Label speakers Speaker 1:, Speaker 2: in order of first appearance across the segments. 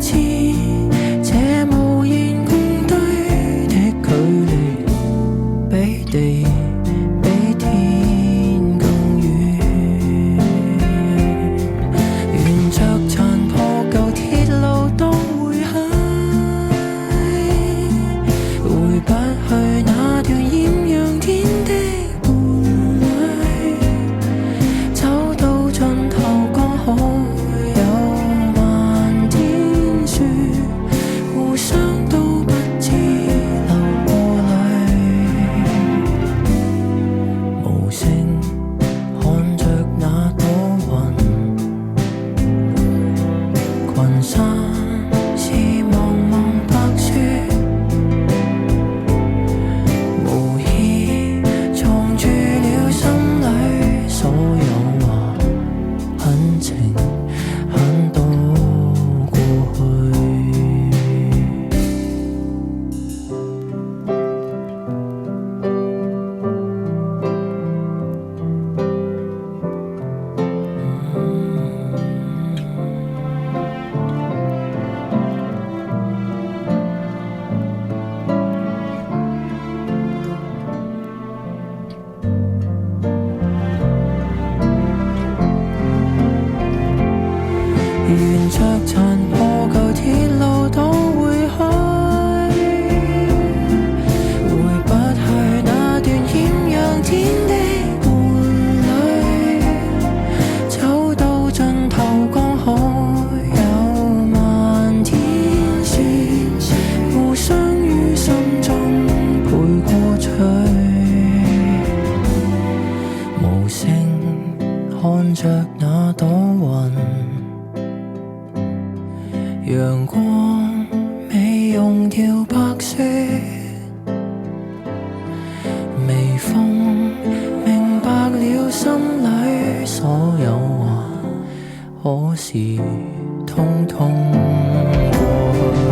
Speaker 1: 知這無言共對的距離，比地比天更遠。沿着殘破舊鐵路當回響，回不去那段豔陽天的伴侶，走到盡頭剛好有漫天雪，互相都不知流過淚，無聲看着那朵雲，群山是茫茫白雪，無意藏住了心裏所有話，很情很多過去。沿着殘破舊鐵路當回去，回不去那段豔陽天的伴侶，走到盡頭剛好有漫天雪，互相於心中陪過去，無聲看着那朵雲，陽光未溶掉白雪，微風明白了心裏所有話，可是通通過去。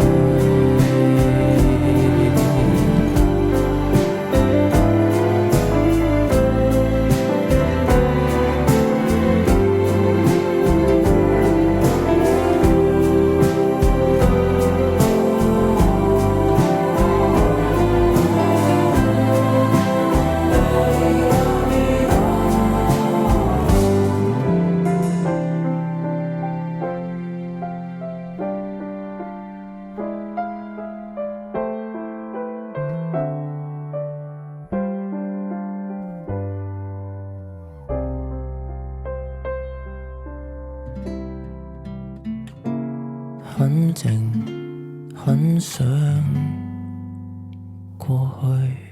Speaker 1: 很靜，很想過去。